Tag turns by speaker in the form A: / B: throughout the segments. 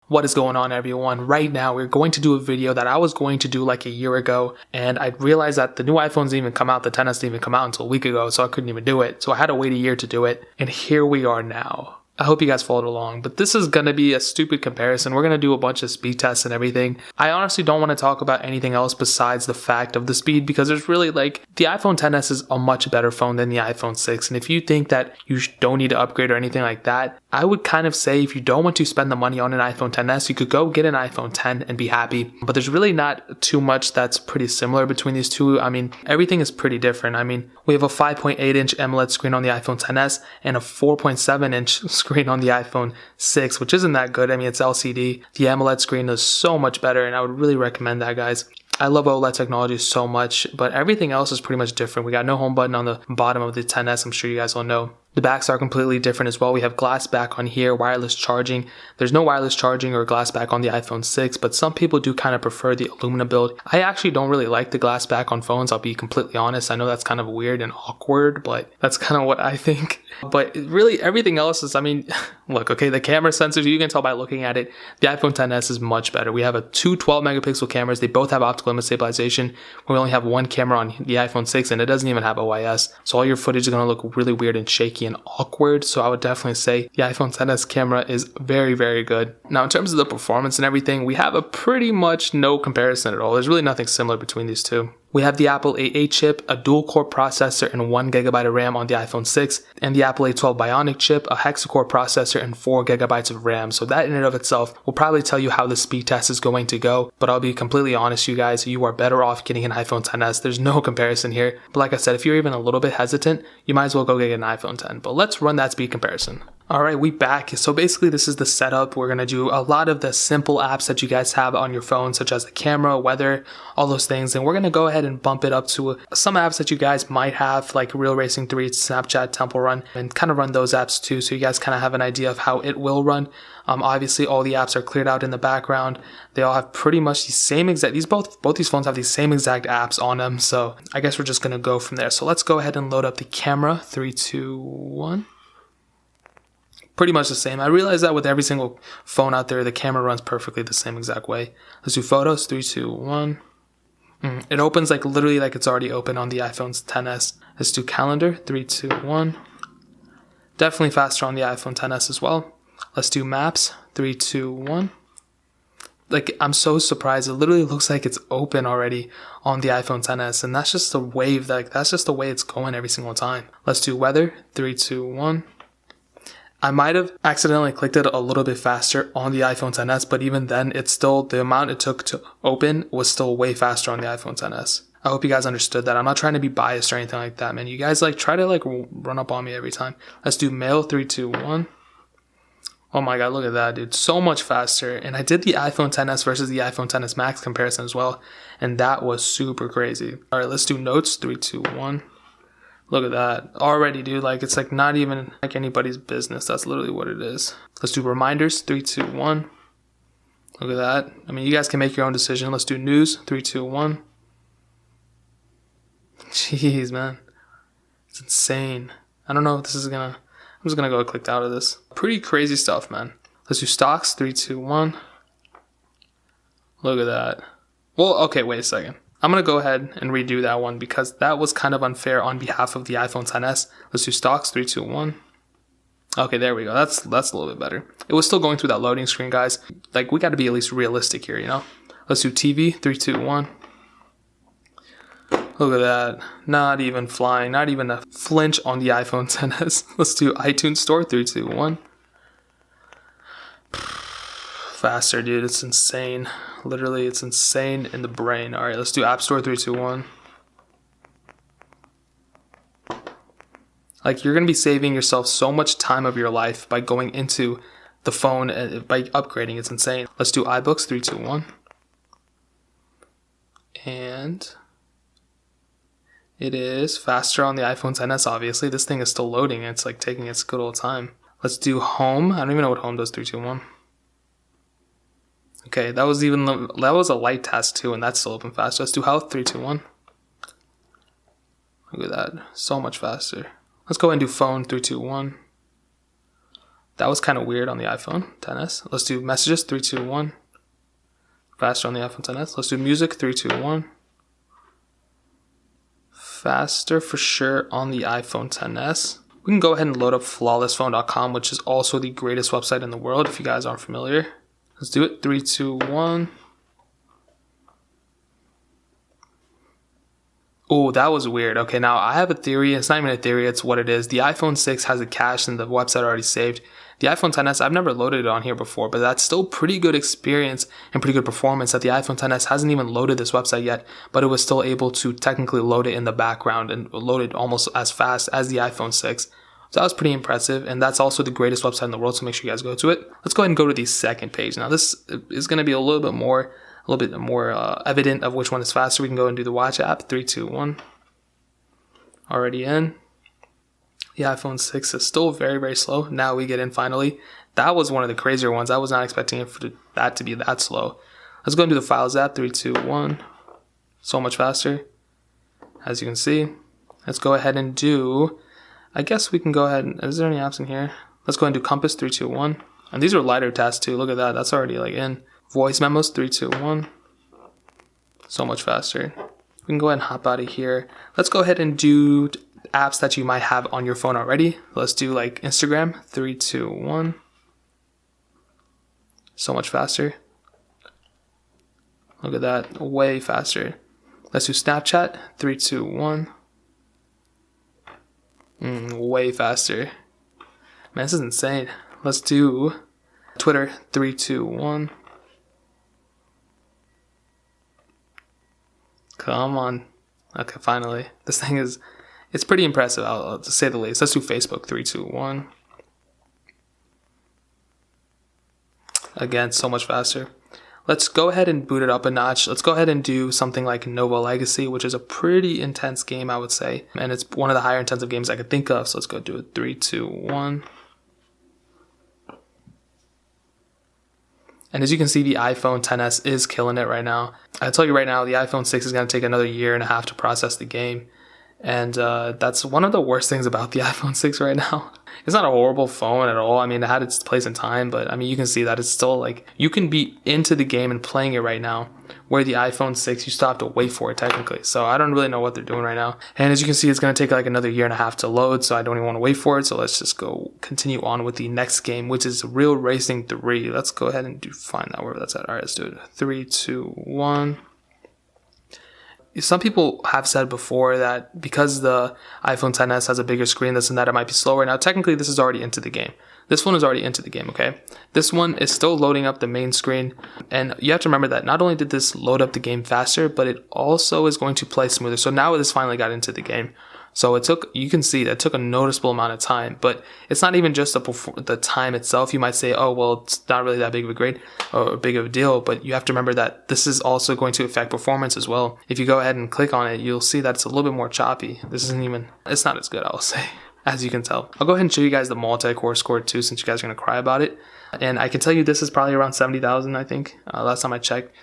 A: What is going on, everyone? Right now, we're going to do a video that I was going to do like a year ago, and I realized that the new iPhones didn't even come out, the XS didn't even come out until a week ago, so I couldn't even do it. So I had to wait a year to do it, and here we are now. I hope you guys followed along, but this is going to be a stupid comparison. We're going to do a bunch of speed tests and everything. I honestly don't want to talk about anything else besides the fact of the speed, because there's really like, the iPhone XS is a much better phone than the iPhone 6. And if you think that you don't need to upgrade or anything like that, I would kind of say if you don't want to spend the money on an iPhone XS, you could go get an iPhone 10 and be happy. But there's really not too much that's pretty similar between these two. I mean, everything is pretty different. I mean, we have a 5.8-inch AMOLED screen on the iPhone XS and a 4.7-inch screen on the iPhone 6, which isn't that good. I mean, it's LCD. The AMOLED screen is so much better, and I would really recommend that, guys. I love OLED technology so much, but everything else is pretty much different. We got no home button on the bottom of the XS, I'm sure you guys all know. The backs are completely different as well. We have glass back on here, wireless charging. There's no wireless charging or glass back on the iPhone 6, but some people do kind of prefer the aluminum build. I actually don't really like the glass back on phones, I'll be completely honest. I know that's kind of weird and awkward, but that's kind of what I think. But really, everything else is, I mean, look, okay, the camera sensors, you can tell by looking at it, the iPhone XS is much better. We have two 12-megapixel cameras. They both have optical image stabilization. We only have one camera on the iPhone 6, and it doesn't even have OIS. So all your footage is going to look really weird and shaky and awkward. So I would definitely say the iPhone XS camera is very, very good. Now, in terms of the performance and everything, we have a pretty much no comparison at all. There's really nothing similar between these two. We have the Apple A8 chip, a dual-core processor, and 1GB of RAM on the iPhone 6, and the Apple A12 Bionic chip, a hexa-core processor, and 4GB of RAM. So that in and of itself will probably tell you how the speed test is going to go, but I'll be completely honest, you guys, you are better off getting an iPhone XS. There's no comparison here. But like I said, if you're even a little bit hesitant, you might as well go get an iPhone 10. But let's run that speed comparison. Alright, we back. So basically this is the setup. We're going to do a lot of the simple apps that you guys have on your phone, such as the camera, weather, all those things. And we're going to go ahead and bump it up to some apps that you guys might have, like Real Racing 3, Snapchat, Temple Run, and kind of run those apps too, so you guys kind of have an idea of how it will run. Obviously all the apps are cleared out in the background. They all have pretty much the same exact, both these phones have the same exact apps on them. So I guess we're just going to go from there. So let's go ahead and load up the camera. 3, 2, 1. Pretty much the same. I realize that with every single phone out there, the camera runs perfectly the same exact way. Let's do photos. 3, 2, 1. It opens like literally like it's already open on the iPhone XS. Let's do calendar. 3, 2, 1. Definitely faster on the iPhone XS as well. Let's do maps. 3, 2, 1. Like, I'm so surprised. It literally looks like it's open already on the iPhone XS, and that's just the wave. Like, that's just the way it's going every single time. Let's do weather. 3, 2, 1. I might have accidentally clicked it a little bit faster on the iPhone XS, but even then, it's still, the amount it took to open was still way faster on the iPhone XS. I hope you guys understood that. I'm not trying to be biased or anything like that, man. You guys like try to like run up on me every time. Let's do mail. 3, 2, 1. Oh my god, look at that, dude. So much faster. And I did the iPhone XS versus the iPhone XS Max comparison as well, and that was super crazy. All right, let's do notes. 3, 2, 1. Look at that. Already, dude, like it's like not even like anybody's business. That's literally what it is. Let's do reminders. 3, 2, 1. Look at that. I mean, you guys can make your own decision. Let's do news. 3, 2, 1. Jeez, man. It's insane. I don't know if this is gonna... I'm just gonna go clicked out of this. Pretty crazy stuff, man. Let's do stocks. 3, 2, 1. Look at that. Well, okay, wait a second. I'm going to go ahead and redo that one because that was kind of unfair on behalf of the iPhone XS. Let's do stocks. 3, 2, 1. Okay, there we go. That's a little bit better. It was still going through that loading screen, guys. Like, we got to be at least realistic here, you know? Let's do TV. 3, 2, 1. Look at that. Not even flying. Not even a flinch on the iPhone XS. Let's do iTunes Store. 3, 2, 1. Faster, dude. It's insane. Literally, it's insane in the brain. All right, let's do App Store. 3, 2, 1. Like, you're going to be saving yourself so much time of your life by going into the phone, by upgrading. It's insane. Let's do iBooks. 3, 2, 1. And it is faster on the iPhone XS, obviously. This thing is still loading. It's like taking its good old time. Let's do home. I don't even know what home does. 3, 2, 1. Okay, that was a light test too, and that's still open fast. Let's do health. 3, 2, 1. Look at that. So much faster. Let's go ahead and do phone. 3, 2, 1. That was kind of weird on the iPhone XS. Let's do messages, 3, 2, 1. Faster on the iPhone XS. Let's do music, 3, 2, 1. Faster for sure on the iPhone XS. We can go ahead and load up flawlessphone.com, which is also the greatest website in the world if you guys aren't familiar. Let's do it, 3, 2, 1. Oh, that was weird. Okay, now I have a theory. It's not even a theory, it's what it is. The iPhone 6 has it cached and the website already saved. The iPhone XS, I've never loaded it on here before, but that's still pretty good experience and pretty good performance that the iPhone XS hasn't even loaded this website yet, but it was still able to technically load it in the background and load it almost as fast as the iPhone 6. So that was pretty impressive, and that's also the greatest website in the world, so make sure you guys go to it. Let's go ahead and go to the second page. Now this is going to be a little bit more evident of which one is faster. We can go and do the watch app, 3, 2, 1. Already in. The iPhone 6 is still very, very slow. Now we get in finally. That was one of the crazier ones. I was not expecting that to be that slow. Let's go and do the Files app, 3, 2, 1. So much faster, as you can see. Let's go ahead and do, I guess we can go ahead and, is there any apps in here? Let's go ahead and do Compass, 3, 2, 1. And these are lighter tasks too. Look at that. That's already like in. Voice memos, 3, 2, 1. So much faster. We can go ahead and hop out of here. Let's go ahead and do apps that you might have on your phone already. Let's do like Instagram, 3, 2, 1. So much faster. Look at that, way faster. Let's do Snapchat, 3, 2, 1. Way faster. Man, this is insane. Let's do Twitter, 3, 2, 1. Come on. Okay, finally. This thing is, it's pretty impressive, to say the least. Let's do Facebook, 3, 2, 1. Again, so much faster. Let's go ahead and boot it up a notch. Let's go ahead and do something like Nova Legacy, which is a pretty intense game, I would say. And it's one of the higher intensive games I could think of. So let's go do it, 3, 2, 1. And as you can see, the iPhone XS is killing it right now. I tell you right now, the iPhone 6 is going to take another 1.5 years to process the game. And that's one of the worst things about the iPhone 6 right now. It's not a horrible phone at all. I mean, it had its place in time, but I mean, you can see that it's still like, you can be into the game and playing it right now, where the iPhone 6, you still have to wait for it technically. So I don't really know what they're doing right now. And as you can see, it's going to take like another 1.5 years to load, so I don't even want to wait for it. So let's just go continue on with the next game, which is Real Racing 3. Let's go ahead and find that wherever that's at. All right, let's do it. 3, 2, 1. Some people have said before that because the iPhone XS has a bigger screen, this and that, it might be slower. Now, technically, this is already into the game. This one is already into the game, okay? This one is still loading up the main screen. And you have to remember that not only did this load up the game faster, but it also is going to play smoother. So now this finally got into the game. So it took, you can see that it took a noticeable amount of time, but it's not even just the time itself. You might say, oh, well, it's not really that big of a grade or big of a deal, but you have to remember that this is also going to affect performance as well. If you go ahead and click on it, you'll see that it's a little bit more choppy. This isn't even, it's not as good, I will say, as you can tell. I'll go ahead and show you guys the multi-core score too, since you guys are going to cry about it. And I can tell you this is probably around 70,000, I think, last time I checked.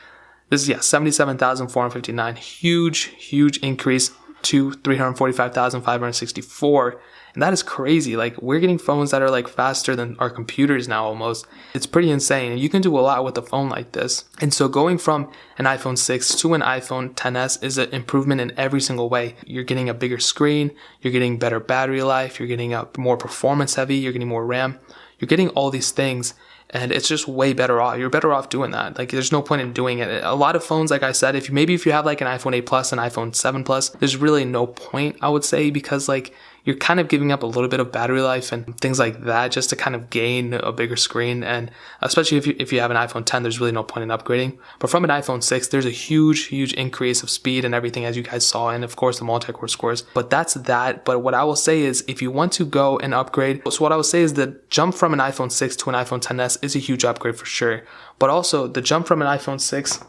A: This is, 77,459. Huge increase to 345,564, and that is crazy. Like, we're getting phones that are like faster than our computers now almost. It's pretty insane, and you can do a lot with a phone like this. And so going from an iPhone 6 to an iPhone XS is an improvement in every single way. You're getting a bigger screen, you're getting better battery life, you're getting a more performance heavy, you're getting more RAM, you're getting all these things. And it's just way better off. You're better off doing that. Like, there's no point in doing it. A lot of phones, like I said, if you have like an iPhone 8 Plus, an iPhone 7 Plus, there's really no point, I would say, because like you're kind of giving up a little bit of battery life and things like that just to kind of gain a bigger screen. And especially if you have an iPhone 10, there's really no point in upgrading. But from an iPhone 6, there's a huge increase of speed and everything, as you guys saw, and of course the multi-core scores. But that's that. But what I will say is, if you want to go and upgrade, so what I will say is the jump from an iPhone 6 to an iPhone XS is a huge upgrade for sure. But also the jump from an iPhone 6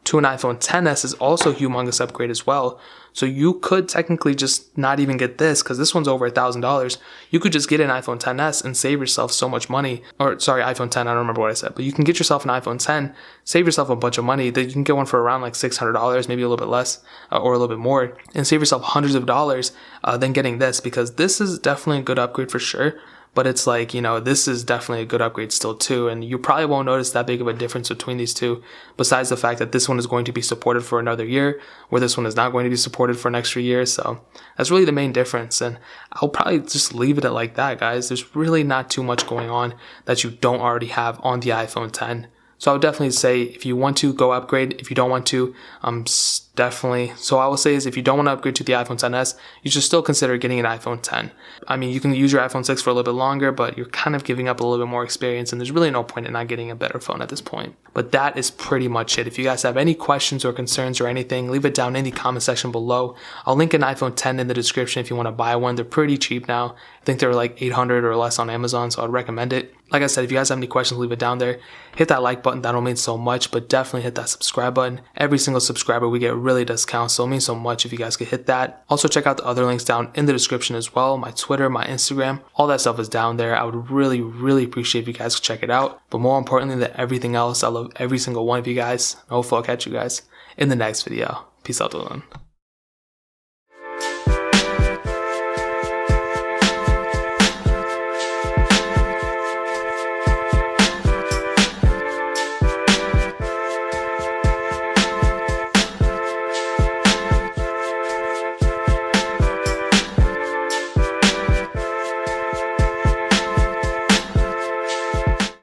A: to an iPhone XS is also a humongous upgrade as well. So you could technically just not even get this, because this one's over $1,000. You could just get an iPhone XS and save yourself so much money. Or sorry, iPhone 10, I don't remember what I said. But you can get yourself an iPhone 10, save yourself a bunch of money. That you can get one for around like $600, maybe a little bit less or a little bit more, and save yourself hundreds of dollars than getting this, because this is definitely a good upgrade for sure. but it's like, you know, this is definitely a good upgrade still too, and you probably won't notice that big of a difference between these two, besides the fact that this one is going to be supported for another year, where this one is not going to be supported for an extra year. So that's really the main difference, and I'll probably just leave it at like that, guys. There's really not too much going on that you don't already have on the iPhone 10. So I would definitely say if you want to, go upgrade. If you don't want to, definitely. So I will say is if you don't want to upgrade to the iPhone XS, you should still consider getting an iPhone 10. I mean, you can use your iPhone 6 for a little bit longer, but you're kind of giving up a little bit more experience, and there's really no point in not getting a better phone at this point. But that is pretty much it. If you guys have any questions or concerns or anything, leave it down in the comment section below. I'll link an iPhone 10 in the description if you want to buy one. They're pretty cheap now. I think they're like $800 or less on Amazon, so I'd recommend it. Like I said, if you guys have any questions, leave it down there. Hit that like button, that'll mean so much, but definitely hit that subscribe button. Every single subscriber we get really does count, so it means so much if you guys could hit that. Also check out the other links down in the description as well. My Twitter, my Instagram, all that stuff is down there. I would really appreciate if you guys could check it out. But more importantly than everything else, I love every single one of you guys. Hopefully I'll catch you guys in the next video. Peace out, everyone.